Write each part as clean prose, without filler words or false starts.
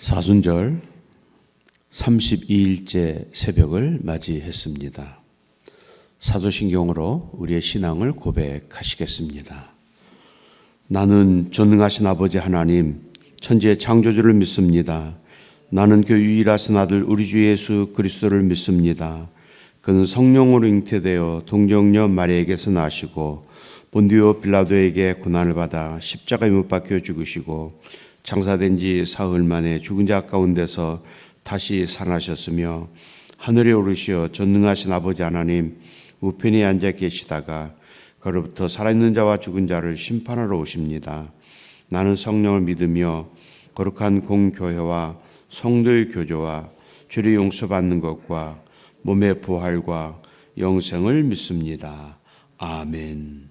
사순절 32일째 새벽을 맞이했습니다. 사도신경으로 우리의 신앙을 고백하시겠습니다. 나는 전능하신 아버지 하나님, 천지의 창조주를 믿습니다. 나는 그 유일하신 아들 우리 주 예수 그리스도를 믿습니다. 그는 성령으로 잉태되어 동정녀 마리아에게서 나시고 본디오 빌라도에게 고난을 받아 십자가에 못 박혀 죽으시고 장사된 지 사흘 만에 죽은 자 가운데서 다시 살아나셨으며 하늘에 오르시어 전능하신 아버지 하나님 우편에 앉아 계시다가 그로부터 살아있는 자와 죽은 자를 심판하러 오십니다. 나는 성령을 믿으며 거룩한 공교회와 성도의 교조와 죄를 용서받는 것과 몸의 부활과 영생을 믿습니다. 아멘.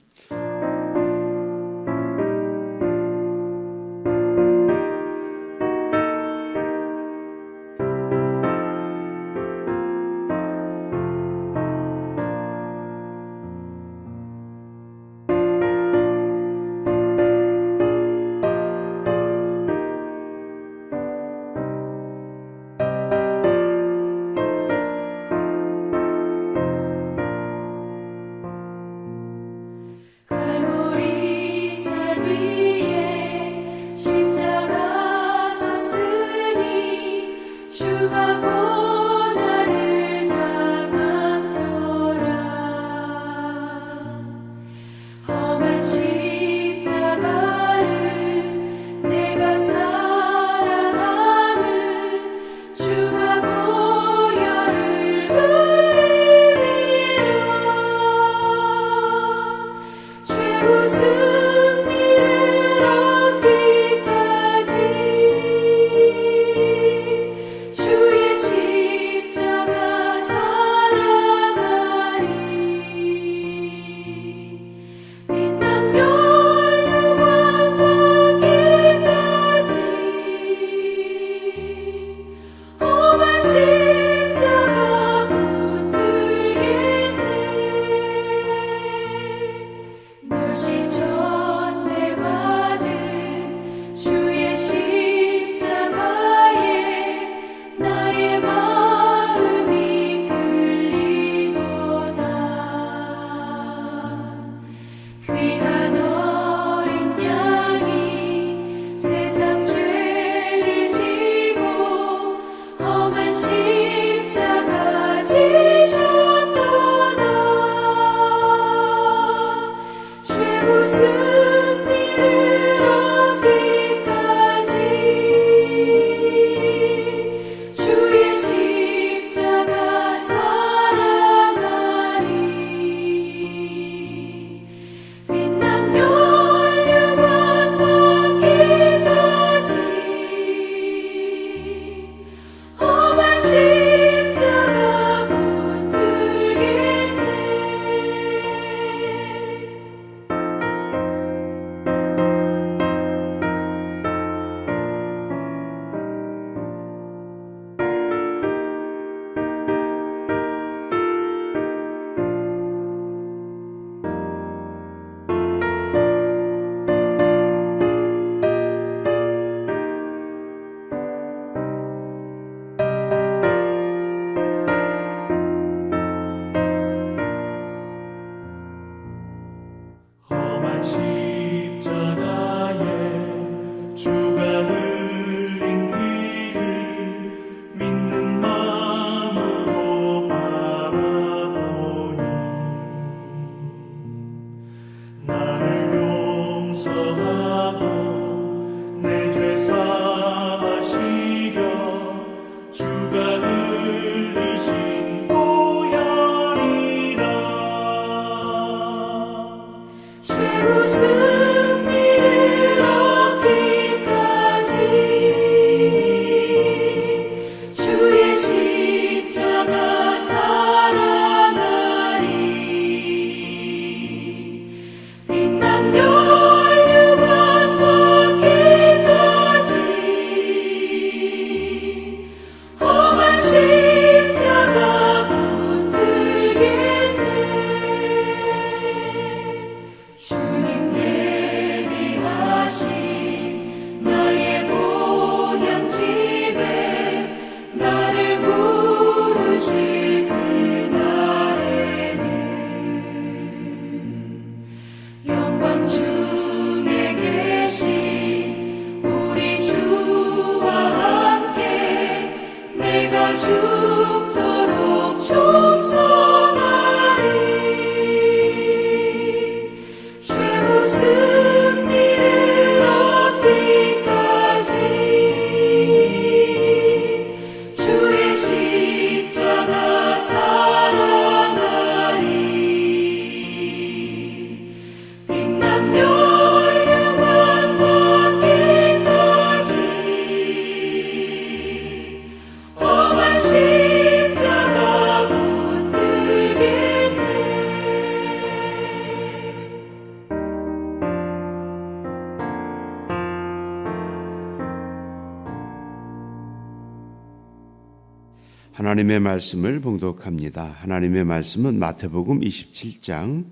하나님의 말씀을 봉독합니다. 하나님의 말씀은 마태복음 27장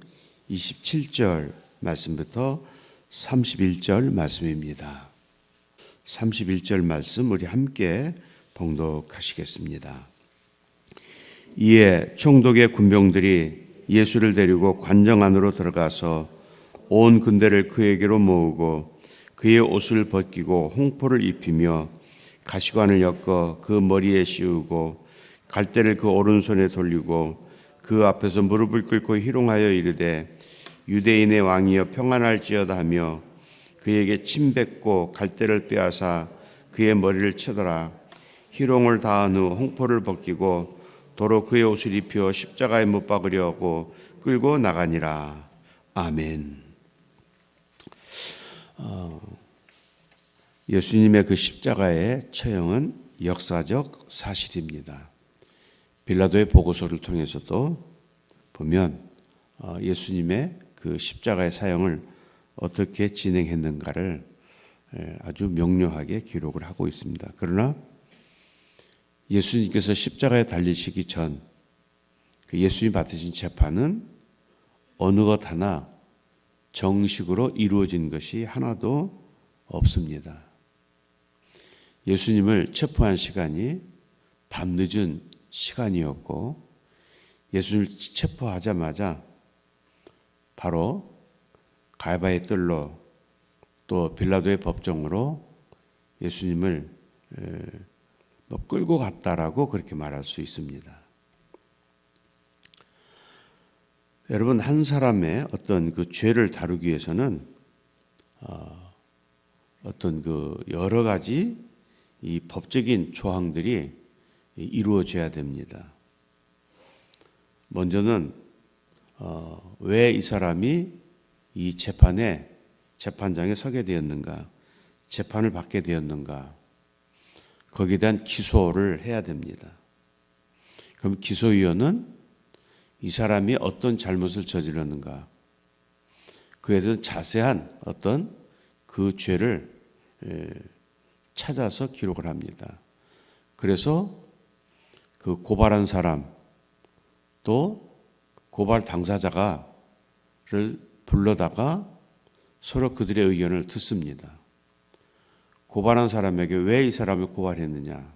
27절 말씀부터 31절 말씀입니다. 31절 말씀 우리 함께 봉독하시겠습니다. 이에 총독의 군병들이 예수를 데리고 관정 안으로 들어가서 온 군대를 그에게로 모으고 그의 옷을 벗기고 홍포를 입히며 가시관을 엮어 그 머리에 씌우고 갈대를 그 오른손에 돌리고 그 앞에서 무릎을 꿇고 희롱하여 이르되 유대인의 왕이여 평안할지어다 하며 그에게 침 뱉고 갈대를 빼앗아 그의 머리를 치더라. 희롱을 다한 후 홍포를 벗기고 도로 그의 옷을 입혀 십자가에 못 박으려 하고 끌고 나가니라. 아멘. 예수님의 그 십자가의 처형은 역사적 사실입니다. 빌라도의 보고서를 통해서도 보면 예수님의 그 십자가의 사형을 어떻게 진행했는가를 아주 명료하게 기록을 하고 있습니다. 그러나 예수님께서 십자가에 달리시기 전 그 예수님 받으신 재판은 어느 것 하나 정식으로 이루어진 것이 하나도 없습니다. 예수님을 체포한 시간이 밤늦은 시간이었고 예수님을 체포하자마자 바로 가야바의 뜰로 또 빌라도의 법정으로 예수님을 끌고 갔다라고 그렇게 말할 수 있습니다. 여러분, 한 사람의 어떤 그 죄를 다루기 위해서는 어떤 그 여러 가지 이 법적인 조항들이 이루어져야 됩니다. 먼저는 왜 이 사람이 이 재판장에 서게 되었는가, 재판을 받게 되었는가, 거기에 대한 기소를 해야 됩니다. 그럼 기소위원은 이 사람이 어떤 잘못을 저질렀는가, 그에 대한 자세한 어떤 그 죄를 찾아서 기록을 합니다. 그래서 그 고발한 사람 또 고발 당사자를 불러다가 서로 그들의 의견을 듣습니다. 고발한 사람에게 왜 이 사람을 고발했느냐,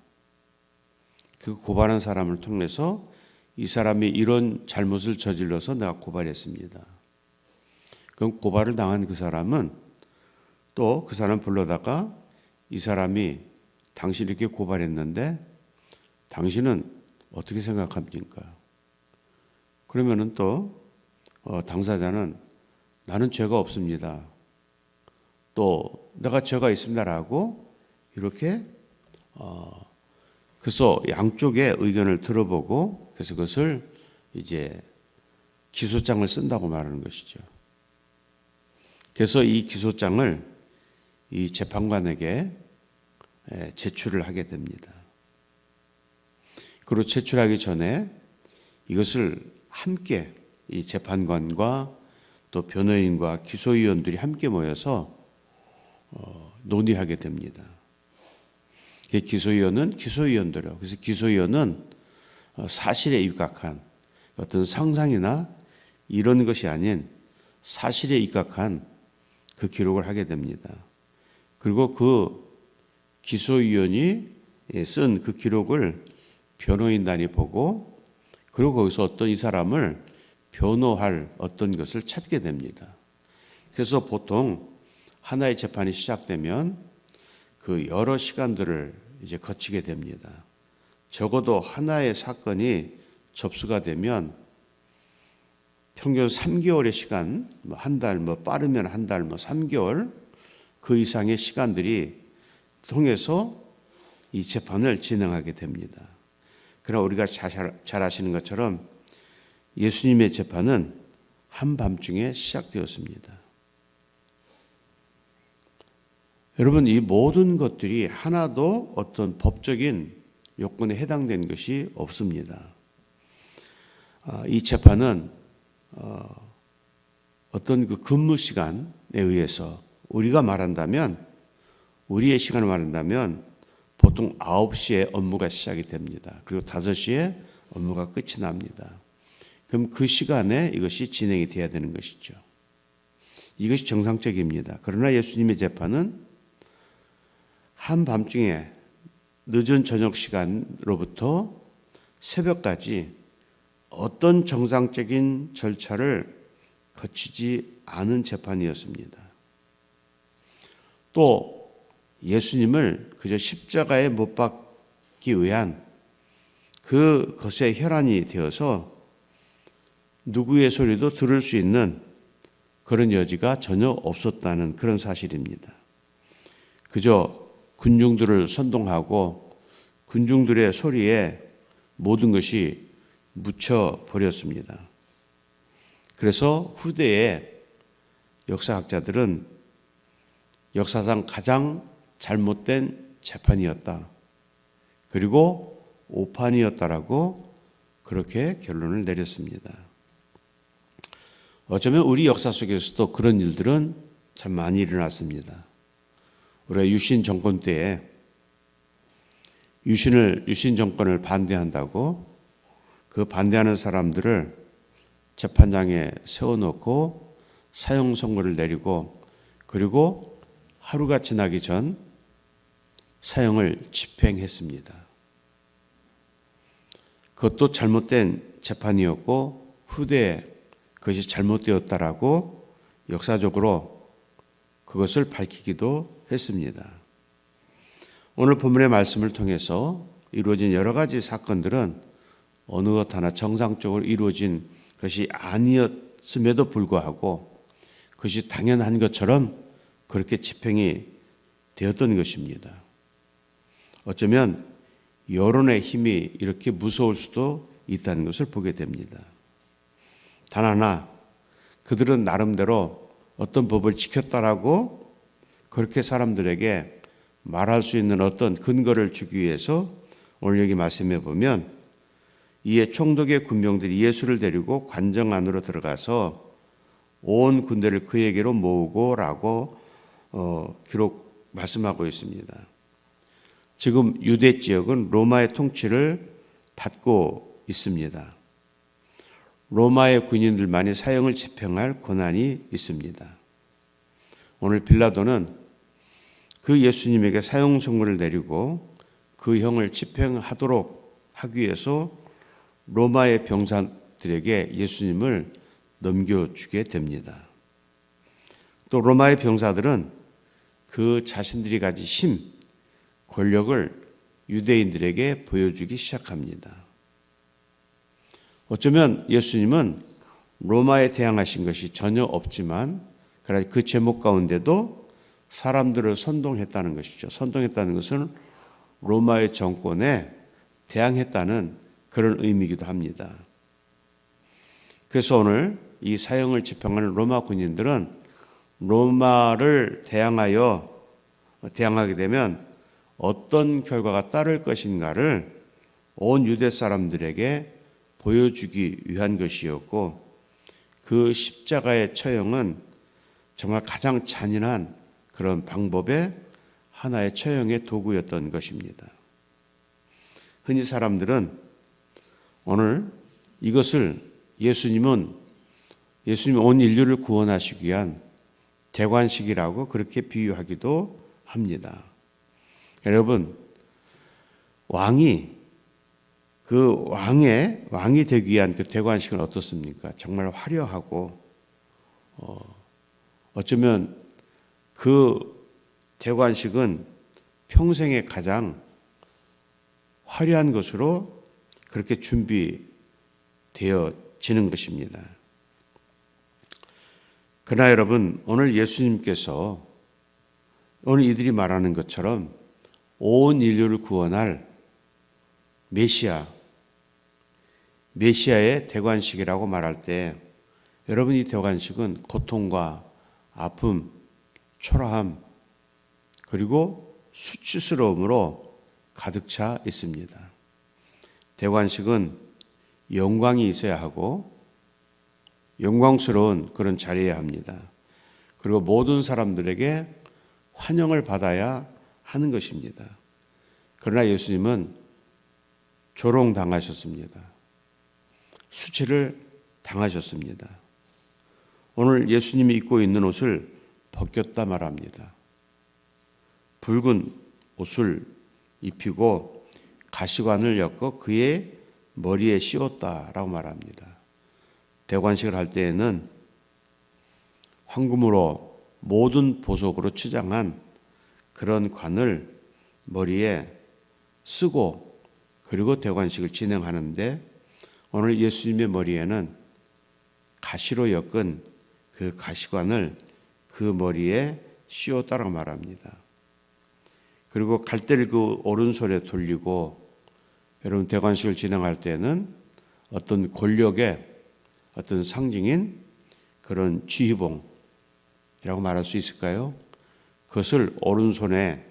그 고발한 사람을 통해서 이 사람이 이런 잘못을 저질러서 내가 고발했습니다. 그럼 고발을 당한 그 사람은 또 그 사람 불러다가 이 사람이 당신 이렇게 고발했는데 당신은 어떻게 생각합니까? 그러면은 또 당사자는 나는 죄가 없습니다. 또 내가 죄가 있습니다라고 이렇게 그래서 양쪽의 의견을 들어보고 그래서 그것을 이제 기소장을 쓴다고 말하는 것이죠. 그래서 이 기소장을 이 재판관에게 제출을 하게 됩니다. 그리고 제출하기 전에 이것을 함께 이 재판관과 또 변호인과 기소위원들이 함께 모여서 논의하게 됩니다. 기소위원은 기소위원들이요. 그래서 기소위원은 사실에 입각한 어떤 상상이나 이런 것이 아닌 사실에 입각한 그 기록을 하게 됩니다. 그리고 그 기소위원이 쓴 그 기록을 변호인단이 보고 그리고 거기서 어떤 이 사람을 변호할 어떤 것을 찾게 됩니다. 그래서 보통 하나의 재판이 시작되면 그 여러 시간들을 이제 거치게 됩니다. 적어도 하나의 사건이 접수가 되면 평균 3개월의 시간, 한 달, 빠르면 한 달, 3개월 그 이상의 시간들이 통해서 이 재판을 진행하게 됩니다. 그러나 우리가 잘 아시는 것처럼 예수님의 재판은 한밤중에 시작되었습니다. 여러분, 이 모든 것들이 하나도 어떤 법적인 요건에 해당된 것이 없습니다. 이 재판은 어떤 그 근무 시간에 의해서 우리가 말한다면, 우리의 시간을 말한다면 보통 9시에 업무가 시작이 됩니다. 그리고 5시에 업무가 끝이 납니다. 그럼 그 시간에 이것이 진행이 돼야 되는 것이죠. 이것이 정상적입니다. 그러나 예수님의 재판은 한밤중에 늦은 저녁 시간으로부터 새벽까지 어떤 정상적인 절차를 거치지 않은 재판이었습니다. 또 예수님을 그저 십자가에 못 박기 위한 그것의 혈안이 되어서 누구의 소리도 들을 수 있는 그런 여지가 전혀 없었다는 그런 사실입니다. 그저 군중들을 선동하고 군중들의 소리에 모든 것이 묻혀버렸습니다. 그래서 후대의 역사학자들은 역사상 가장 잘못된 재판이었다. 그리고 오판이었다라고 그렇게 결론을 내렸습니다. 어쩌면 우리 역사 속에서도 그런 일들은 참 많이 일어났습니다. 우리가 유신 정권 때에 유신 정권을 반대한다고 그 반대하는 사람들을 재판장에 세워놓고 사형 선고를 내리고 그리고 하루가 지나기 전 사형을 집행했습니다. 그것도 잘못된 재판이었고 후대에 그것이 잘못되었다라고 역사적으로 그것을 밝히기도 했습니다. 오늘 본문의 말씀을 통해서 이루어진 여러 가지 사건들은 어느 것 하나 정상적으로 이루어진 것이 아니었음에도 불구하고 그것이 당연한 것처럼 그렇게 집행이 되었던 것입니다. 어쩌면 여론의 힘이 이렇게 무서울 수도 있다는 것을 보게 됩니다. 단 하나, 그들은 나름대로 어떤 법을 지켰다라고 그렇게 사람들에게 말할 수 있는 어떤 근거를 주기 위해서 오늘 여기 말씀해 보면 이에 총독의 군병들이 예수를 데리고 관정 안으로 들어가서 온 군대를 그에게로 모으고라고 말씀하고 있습니다. 지금 유대 지역은 로마의 통치를 받고 있습니다. 로마의 군인들만이 사형을 집행할 권한이 있습니다. 오늘 빌라도는 그 예수님에게 사형 선고를 내리고 그 형을 집행하도록 하기 위해서 로마의 병사들에게 예수님을 넘겨주게 됩니다. 또 로마의 병사들은 그 자신들이 가진 힘, 권력을 유대인들에게 보여주기 시작합니다. 어쩌면 예수님은 로마에 대항하신 것이 전혀 없지만 그 제목 가운데도 사람들을 선동했다는 것이죠. 선동했다는 것은 로마의 정권에 대항했다는 그런 의미이기도 합니다. 그래서 오늘 이 사형을 집행하는 로마 군인들은 로마를 대항하게 되면 어떤 결과가 따를 것인가를 온 유대 사람들에게 보여주기 위한 것이었고 그 십자가의 처형은 정말 가장 잔인한 그런 방법의 하나의 처형의 도구였던 것입니다. 흔히 사람들은 오늘 이것을 예수님은 온 인류를 구원하시기 위한 대관식이라고 그렇게 비유하기도 합니다. 여러분, 왕이 되기 위한 그 대관식은 어떻습니까? 정말 화려하고 어쩌면 그 대관식은 평생에 가장 화려한 것으로 그렇게 준비되어지는 것입니다. 그러나 여러분, 오늘 예수님께서 오늘 이들이 말하는 것처럼 온 인류를 구원할 메시아의 대관식이라고 말할 때 여러분, 이 대관식은 고통과 아픔, 초라함 그리고 수치스러움으로 가득 차 있습니다. 대관식은 영광이 있어야 하고 영광스러운 그런 자리여야 합니다. 그리고 모든 사람들에게 환영을 받아야 하는 것입니다. 그러나 예수님은 조롱당하셨습니다. 수치를 당하셨습니다. 오늘 예수님이 입고 있는 옷을 벗겼다 말합니다. 붉은 옷을 입히고 가시관을 엮어 그의 머리에 씌웠다라고 말합니다. 대관식을 할 때에는 황금으로 모든 보석으로 치장한 그런 관을 머리에 쓰고 그리고 대관식을 진행하는데 오늘 예수님의 머리에는 가시로 엮은 그 가시관을 그 머리에 씌웠다라고 말합니다. 그리고 갈대를 그 오른손에 돌리고 여러분 대관식을 진행할 때는 어떤 권력의 어떤 상징인 그런 지휘봉이라고 말할 수 있을까요? 그것을 오른손에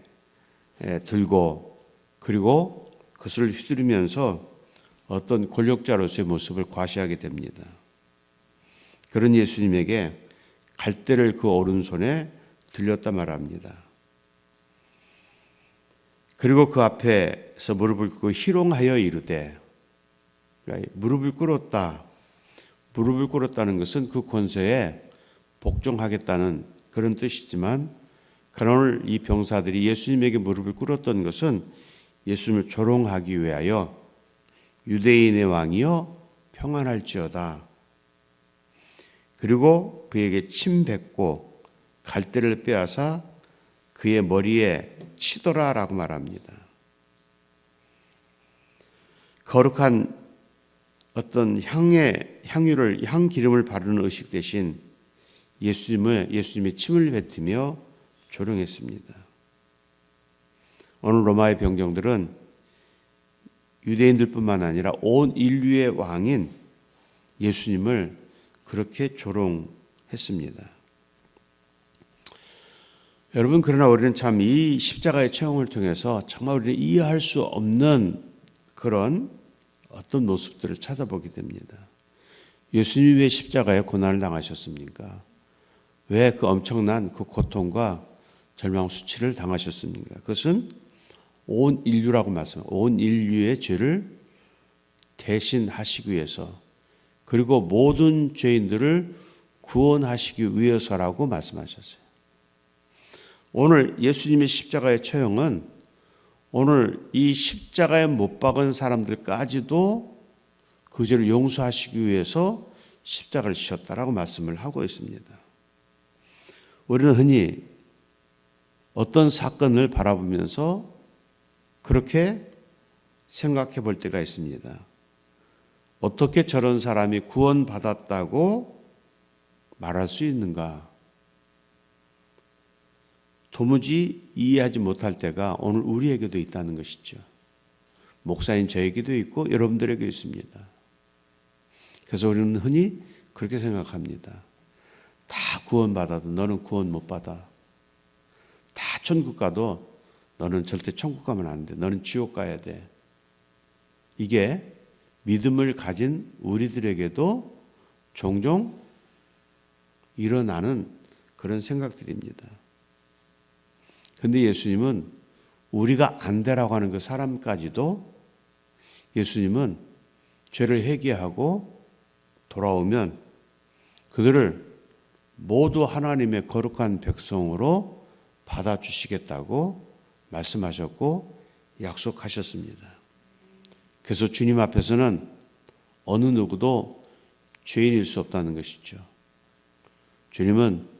들고 그리고 그것을 휘두르면서 어떤 권력자로서의 모습을 과시하게 됩니다. 그런 예수님에게 갈대를 그 오른손에 들렸다 말합니다. 그리고 그 앞에서 무릎을 꿇고 희롱하여 이르되, 무릎을 꿇었다. 무릎을 꿇었다는 것은 그 권세에 복종하겠다는 그런 뜻이지만, 그러나 오늘 이 병사들이 예수님에게 무릎을 꿇었던 것은 예수님을 조롱하기 위하여 유대인의 왕이여 평안할지어다. 그리고 그에게 침 뱉고 갈대를 빼앗아 그의 머리에 치더라라고 말합니다. 거룩한 어떤 향기름을 바르는 의식 대신 예수님의 침을 뱉으며 조롱했습니다. 오늘 로마의 병정들은 유대인들뿐만 아니라 온 인류의 왕인 예수님을 그렇게 조롱했습니다. 여러분, 그러나 우리는 참 이 십자가의 체험을 통해서 정말 우리는 이해할 수 없는 그런 어떤 모습들을 찾아보게 됩니다. 예수님이 왜 십자가에 고난을 당하셨습니까? 왜 그 엄청난 그 고통과 절망 수치를 당하셨습니까? 그것은 온 인류라고 말씀합니다. 온 인류의 죄를 대신하시기 위해서, 그리고 모든 죄인들을 구원하시기 위해서라고 말씀하셨어요. 오늘 예수님의 십자가의 처형은 오늘 이 십자가에 못 박은 사람들까지도 그 죄를 용서하시기 위해서 십자가를 지셨다라고 말씀을 하고 있습니다. 우리는 흔히 어떤 사건을 바라보면서 그렇게 생각해 볼 때가 있습니다. 어떻게 저런 사람이 구원받았다고 말할 수 있는가? 도무지 이해하지 못할 때가 오늘 우리에게도 있다는 것이죠. 목사인 저에게도 있고 여러분들에게 있습니다. 그래서 우리는 흔히 그렇게 생각합니다. 다 구원받아도 너는 구원 못 받아. 다 천국 가도 너는 절대 천국 가면 안 돼. 너는 지옥 가야 돼. 이게 믿음을 가진 우리들에게도 종종 일어나는 그런 생각들입니다. 그런데 예수님은 우리가 안 되라고 하는 그 사람까지도 예수님은 죄를 회개하고 돌아오면 그들을 모두 하나님의 거룩한 백성으로 받아주시겠다고 말씀하셨고 약속하셨습니다. 그래서 주님 앞에서는 어느 누구도 죄인일 수 없다는 것이죠. 주님은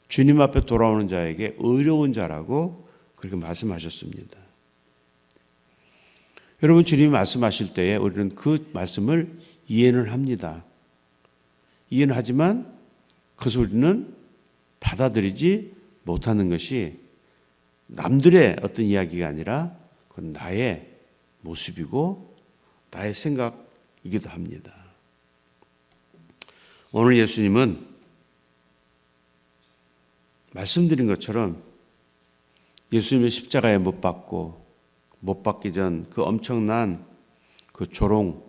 주님 앞에 돌아오는 자에게 의로운 자라고 그렇게 말씀하셨습니다. 여러분, 주님이 말씀하실 때에 우리는 그 말씀을 이해는 합니다. 이해는 하지만 그것을 우리는 받아들이지 못하는 것이 남들의 어떤 이야기가 아니라 그건 나의 모습이고 나의 생각이기도 합니다. 오늘 예수님은 말씀드린 것처럼 예수님의 십자가에 못 박기 전 그 엄청난 그 조롱,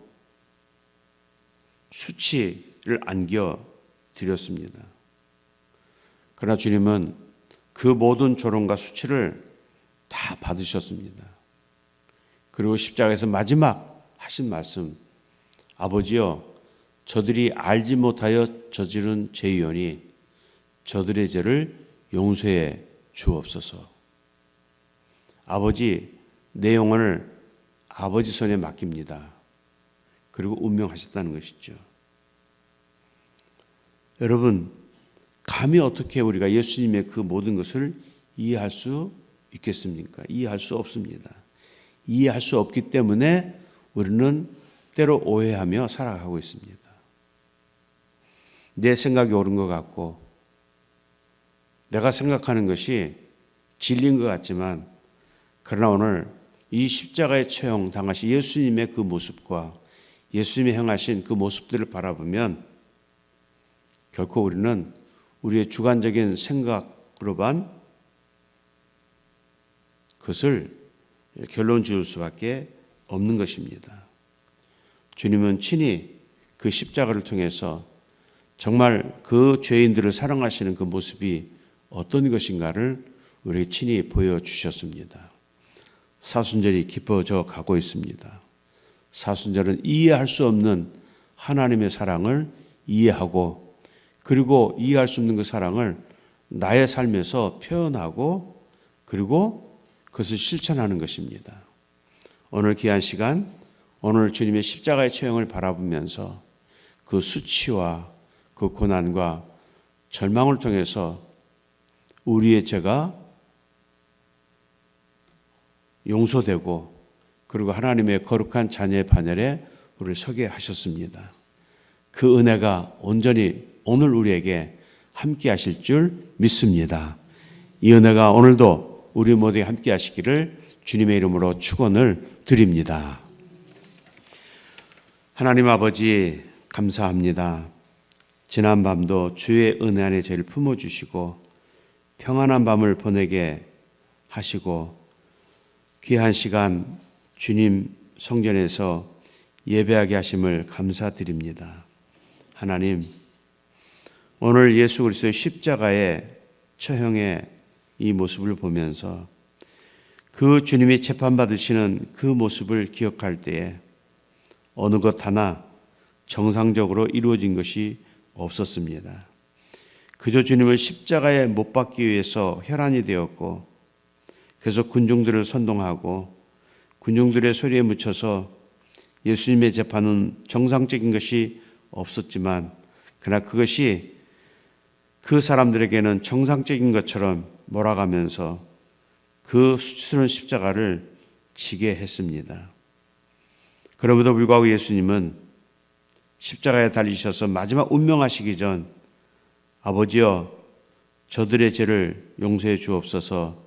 수치를 안겨드렸습니다. 그러나 주님은 그 모든 조롱과 수치를 다 받으셨습니다. 그리고 십자가에서 마지막 하신 말씀, 아버지여, 저들이 알지 못하여 저지른 죄이오니 저들의 죄를 용서해 주옵소서. 아버지, 내 영혼을 아버지 손에 맡깁니다. 그리고 운명하셨다는 것이죠. 여러분, 감히 어떻게 우리가 예수님의 그 모든 것을 이해할 수 있겠습니까? 이해할 수 없습니다. 이해할 수 없기 때문에 우리는 때로 오해하며 살아가고 있습니다. 내 생각이 옳은 것 같고 내가 생각하는 것이 진리인 것 같지만, 그러나 오늘 이 십자가의 처형 당하신 예수님의 그 모습과 예수님이 행하신 그 모습들을 바라보면 결코 우리는 우리의 주관적인 생각으로만 그것을 결론 지을 수밖에 없는 것입니다. 주님은 친히 그 십자가를 통해서 정말 그 죄인들을 사랑하시는 그 모습이 어떤 것인가를 우리에게 친히 보여주셨습니다. 사순절이 깊어져 가고 있습니다. 사순절은 이해할 수 없는 하나님의 사랑을 이해하고, 그리고 이해할 수 없는 그 사랑을 나의 삶에서 표현하고, 그리고 그것을 실천하는 것입니다. 오늘 귀한 시간, 오늘 주님의 십자가의 처형을 바라보면서 그 수치와 그 고난과 절망을 통해서 우리의 죄가 용서되고, 그리고 하나님의 거룩한 자녀의 반열에 우리를 서게 하셨습니다. 그 은혜가 온전히 오늘 우리에게 함께 하실 줄 믿습니다. 이 은혜가 오늘도 우리 모두에게 함께 하시기를 주님의 이름으로 축원을 드립니다. 하나님 아버지, 감사합니다. 지난 밤도 주의 은혜 안에 저희를 품어주시고 평안한 밤을 보내게 하시고, 귀한 시간 주님 성전에서 예배하게 하심을 감사드립니다. 하나님, 오늘 예수 그리스도의 십자가의 처형의 이 모습을 보면서 그 주님이 재판받으시는 그 모습을 기억할 때에 어느 것 하나 정상적으로 이루어진 것이 없었습니다. 그저 주님을 십자가에 못 박기 위해서 혈안이 되었고, 그래서 군중들을 선동하고 군중들의 소리에 묻혀서 예수님의 재판은 정상적인 것이 없었지만, 그러나 그것이 그 사람들에게는 정상적인 것처럼 몰아가면서 그 수치스러운 십자가를 지게 했습니다. 그럼에도 불구하고 예수님은 십자가에 달리셔서 마지막 운명하시기 전, 아버지여, 저들의 죄를 용서해 주옵소서,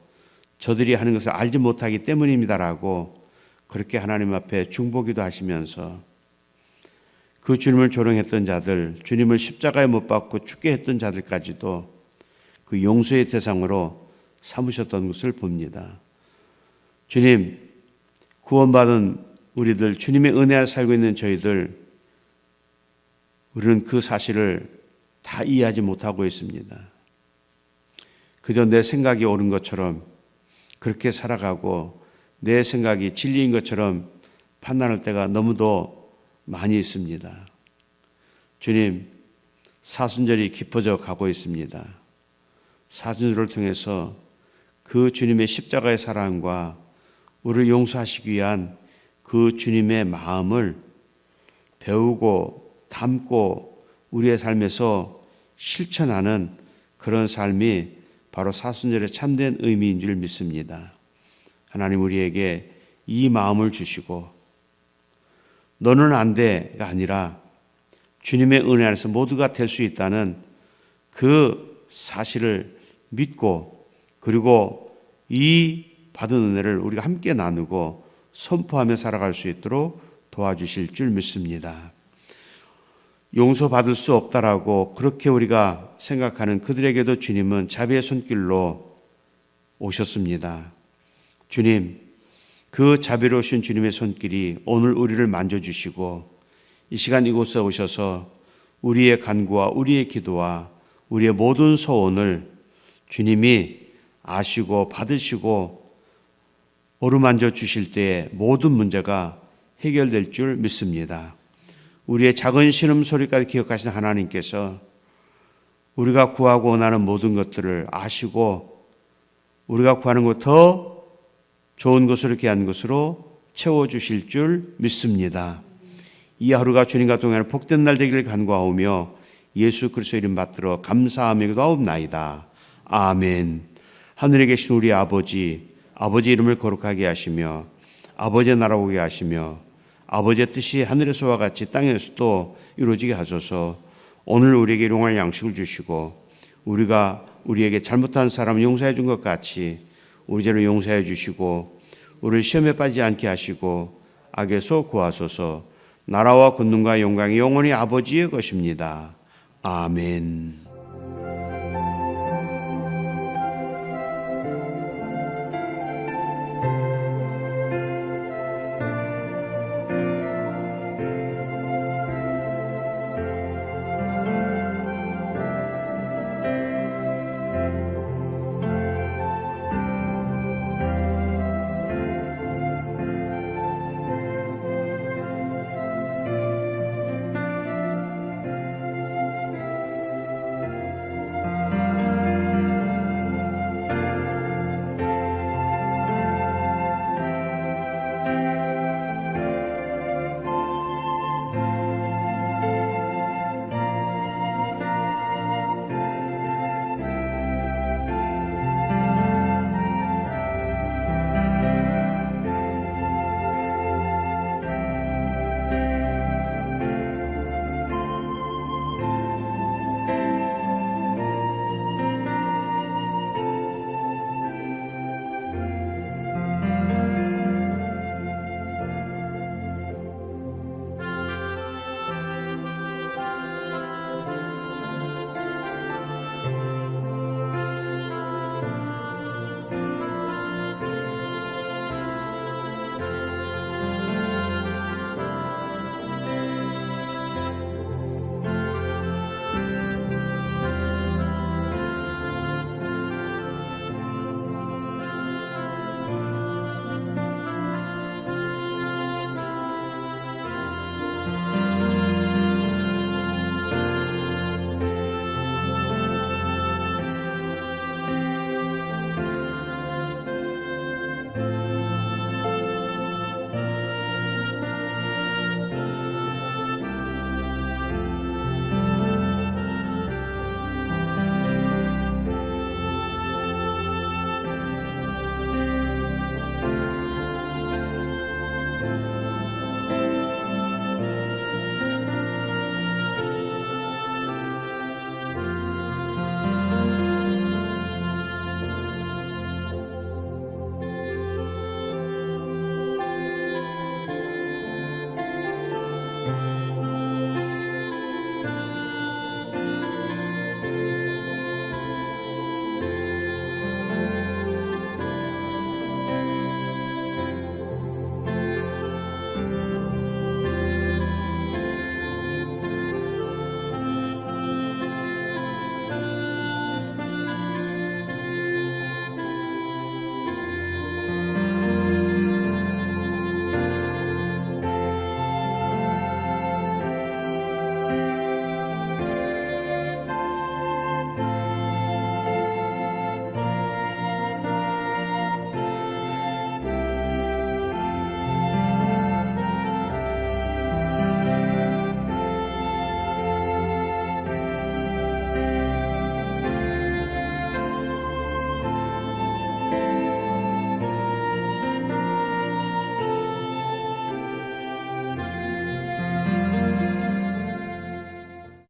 저들이 하는 것을 알지 못하기 때문입니다라고 그렇게 하나님 앞에 중보기도 하시면서 그 주님을 조롱했던 자들, 주님을 십자가에 못 박고 죽게 했던 자들까지도 그 용서의 대상으로 삼으셨던 것을 봅니다. 주님, 구원받은 우리들, 주님의 은혜 아래 살고 있는 저희들, 우리는 그 사실을 다 이해하지 못하고 있습니다. 그저 내 생각이 옳은 것처럼 그렇게 살아가고 내 생각이 진리인 것처럼 판단할 때가 너무도 많이 있습니다. 주님, 사순절이 깊어져 가고 있습니다. 사순절을 통해서 그 주님의 십자가의 사랑과 우리를 용서하시기 위한 그 주님의 마음을 배우고 담고 우리의 삶에서 실천하는 그런 삶이 바로 사순절의 참된 의미인 줄 믿습니다. 하나님, 우리에게 이 마음을 주시고 너는 안 돼가 아니라 주님의 은혜 안에서 모두가 될 수 있다는 그 사실을 믿고, 그리고 이 받은 은혜를 우리가 함께 나누고 선포하며 살아갈 수 있도록 도와주실 줄 믿습니다. 용서받을 수 없다라고 그렇게 우리가 생각하는 그들에게도 주님은 자비의 손길로 오셨습니다. 주님, 그 자비로우신 주님의 손길이 오늘 우리를 만져주시고 이 시간 이곳에 오셔서 우리의 간구와 우리의 기도와 우리의 모든 소원을 주님이 아시고 받으시고 어루만져 주실 때에 모든 문제가 해결될 줄 믿습니다. 우리의 작은 신음소리까지 기억하시는 하나님께서 우리가 구하고 원하는 모든 것들을 아시고 우리가 구하는 것 더 좋은 것으로 귀한 것으로 채워주실 줄 믿습니다. 이 하루가 주님과 동행하는 복된 날 되기를 간구하오며 예수 그리스도 이름 받들어 감사하며 기도하옵나이다. 아멘. 하늘에 계신 우리 아버지 이름을 거룩하게 하시며 아버지의 나라 오게 하시며 아버지의 뜻이 하늘에서와 같이 땅에서도 이루어지게 하소서. 오늘 우리에게 일용할 양식을 주시고 우리가 우리에게 잘못한 사람을 용서해 준 것 같이 우리 죄를 용서해 주시고 우리를 시험에 빠지지 않게 하시고 악에서 구하소서. 나라와 권능과 영광이 영원히 아버지의 것입니다. 아멘.